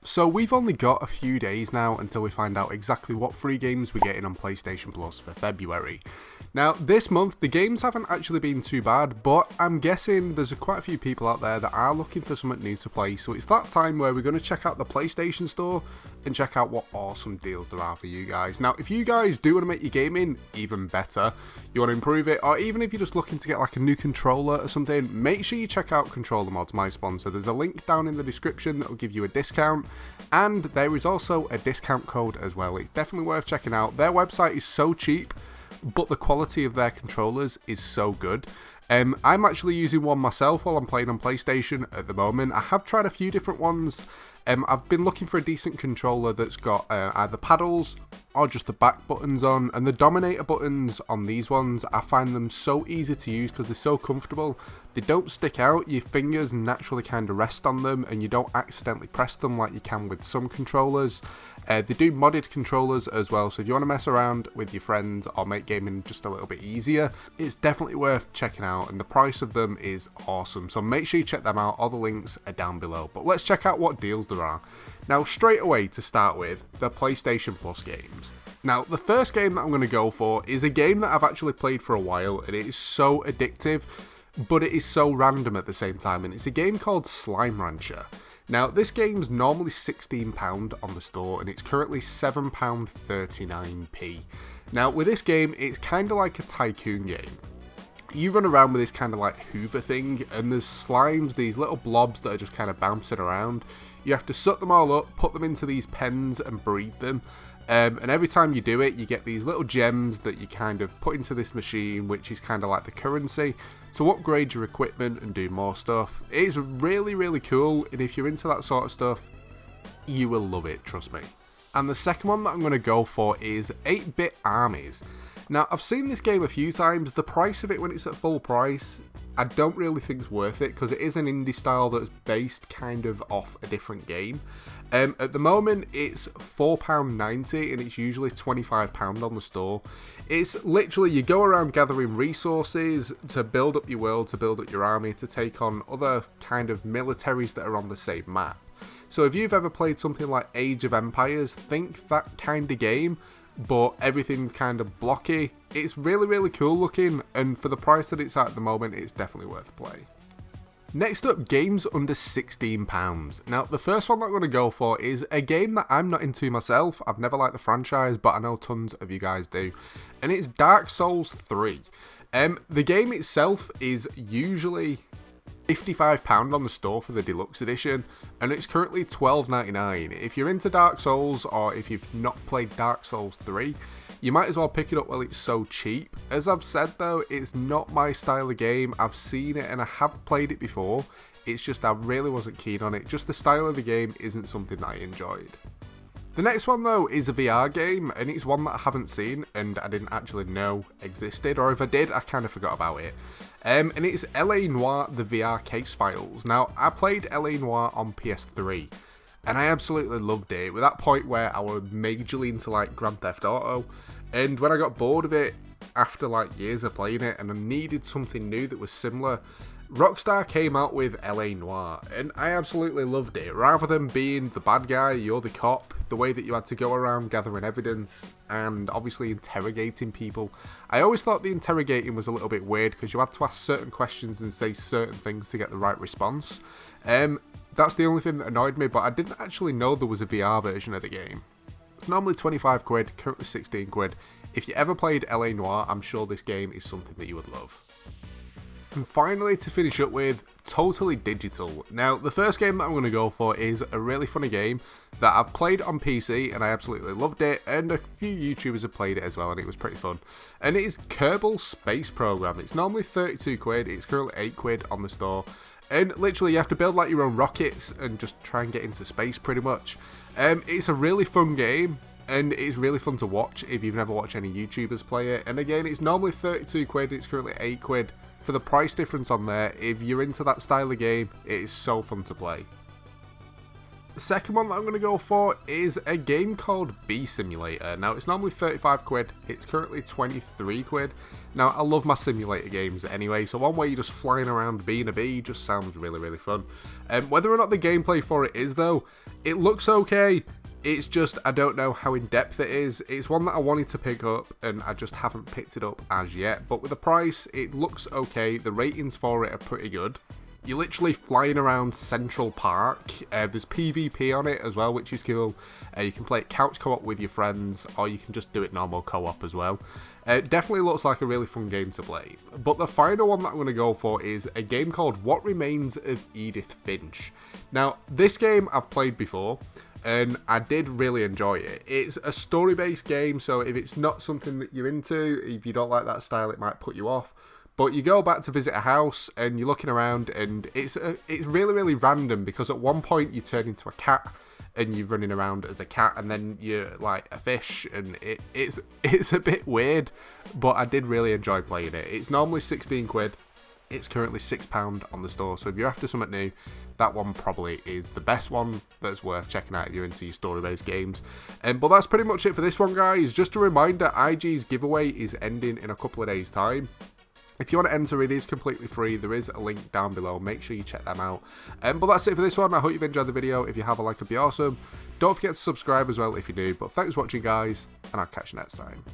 So we've only got a few days now until we find out exactly what free games we're getting on PlayStation Plus for February. Now this month the games haven't actually been too bad, but I'm guessing there's quite a few people out there that are looking for something new to play, so it's that time where we're going to check out the PlayStation Store and check out what awesome deals there are for you guys. Now if you guys do want to make your gaming even better, you want to improve it, or even if you're just looking to get like a new controller or something, make sure you check out Controller Mods, my sponsor. There's a link down in the description that will give you a discount, and there is also a discount code as well. It's definitely worth checking out. Their website is so cheap, but the quality of their controllers is so good. I'm actually using one myself while I'm playing on PlayStation at the moment. I have tried a few different ones. I've been looking for a decent controller that's got either paddles or just the back buttons on, and the Dominator buttons on these ones, I find them so easy to use because they're so comfortable. They don't stick out, your fingers naturally kind of rest on them and you don't accidentally press them like you can with some controllers. They do modded controllers as well, so if you want to mess around with your friends or make gaming just a little bit easier, it's definitely worth checking out, and the price of them is awesome, so make sure you check them out. All the links are down below. But let's check out what deals there are. Now straight away to start with, the PlayStation Plus games. Now the first game that I'm going to go for is a game that I've actually played for a while, and it is so addictive, but it is so random at the same time, and it's a game called Slime Rancher. Now this game's normally £16 on the store, and it's currently £7.39p. Now with this game, it's kind of like a tycoon game. You run around with this kind of like Hoover thing, and there's slimes, these little blobs that are just kind of bouncing around. You have to suck them all up, put them into these pens and breed them. And every time you do it, you get these little gems that you kind of put into this machine, which is kind of like the currency to upgrade your equipment and do more stuff. It is really, really cool, and if you're into that sort of stuff, you will love it, trust me. And the second one that I'm going to go for is 8-Bit Armies. Now, I've seen this game a few times. The price of it when it's at full price, I don't really think it's worth it, because it is an indie style that's based kind of off a different game. At the moment, it's £4.90, and it's usually £25 on the store. It's literally, you go around gathering resources to build up your world, to build up your army, to take on other kind of militaries that are on the same map. So if you've ever played something like Age of Empires, think that kind of game, but everything's kind of blocky. It's really, really cool looking, and for the price that it's at the moment, it's definitely worth a play. Next up, games under £16. Now, the first one that I'm going to go for is a game that I'm not into myself. I've never liked the franchise, but I know tons of you guys do, and it's Dark Souls 3. The game itself is usually £55 on the store for the deluxe edition, and it's currently £12.99. If you're into Dark Souls, or if you've not played Dark Souls 3, you might as well pick it up while it's so cheap. As I've said though, it's not my style of game. I've seen it and I have played it before. It's just I really wasn't keen on it. Just the style of the game isn't something that I enjoyed. The next one though is a VR game, and it's one that I haven't seen and I didn't actually know existed, or if I did, I kind of forgot about it. And it's LA Noire The VR Case Files. Now, I played LA Noire on PS3, and I absolutely loved it. It was that point where I was majorly into like Grand Theft Auto, and when I got bored of it after like years of playing it and I needed something new that was similar, Rockstar came out with LA Noire, and I absolutely loved it. Rather than being the bad guy, you're the cop, the way that you had to go around gathering evidence and obviously interrogating people. I always thought the interrogating was a little bit weird because you had to ask certain questions and say certain things to get the right response. That's the only thing that annoyed me, but I didn't actually know there was a VR version of the game. It's normally 25 quid, currently 16 quid. If you ever played LA Noire, I'm sure this game is something that you would love. And finally, to finish up with, Totally Digital. Now, the first game that I'm going to go for is a really funny game that I've played on PC and I absolutely loved it, and a few YouTubers have played it as well and it was pretty fun. And it is Kerbal Space Program. It's normally 32 quid, it's currently 8 quid on the store. And literally you have to build like your own rockets and just try and get into space pretty much. It's a really fun game, and it's really fun to watch if you've never watched any YouTubers play it. And again, it's normally 32 quid, it's currently 8 quid. For the price difference on there, if you're into that style of game, it is so fun to play. second one that I'm going to go for is a game called Bee Simulator. Now, it's normally 35 quid, it's currently 23 quid. Now, I love my simulator games anyway, so one where you're just flying around being a bee just sounds really, really fun. Whether or not the gameplay for it is, though, it looks okay. It's just, I don't know how in-depth it is. It's one that I wanted to pick up, and I just haven't picked it up as yet. But with the price, it looks okay. The ratings for it are pretty good. You're literally flying around Central Park. There's PvP on it as well, which is cool. You can play it couch co-op with your friends, or you can just do it normal co-op as well. It definitely looks like a really fun game to play. But the final one that I'm going to go for is a game called What Remains of Edith Finch. Now, this game I've played before, and I did really enjoy it. It's a story-based game, so if it's not something that you're into, if you don't like that style, it might put you off. But you go back to visit a house, and you're looking around, and it's really, really random, because at one point you turn into a cat, and you're running around as a cat, and then you're like a fish, and it's a bit weird, but I did really enjoy playing it. It's normally 16 quid. It's currently £6 on the store, so if you're after something new, that one probably is the best one that's worth checking out if you're into your story-based games. But that's pretty much it for this one, guys. Just a reminder, IG's giveaway is ending in a couple of days' time. If you want to enter, it is completely free. There is a link down below. Make sure you check them out. But that's it for this one. I hope you've enjoyed the video. If you have, a like would be awesome. Don't forget to subscribe as well if you do. But thanks for watching, guys, and I'll catch you next time.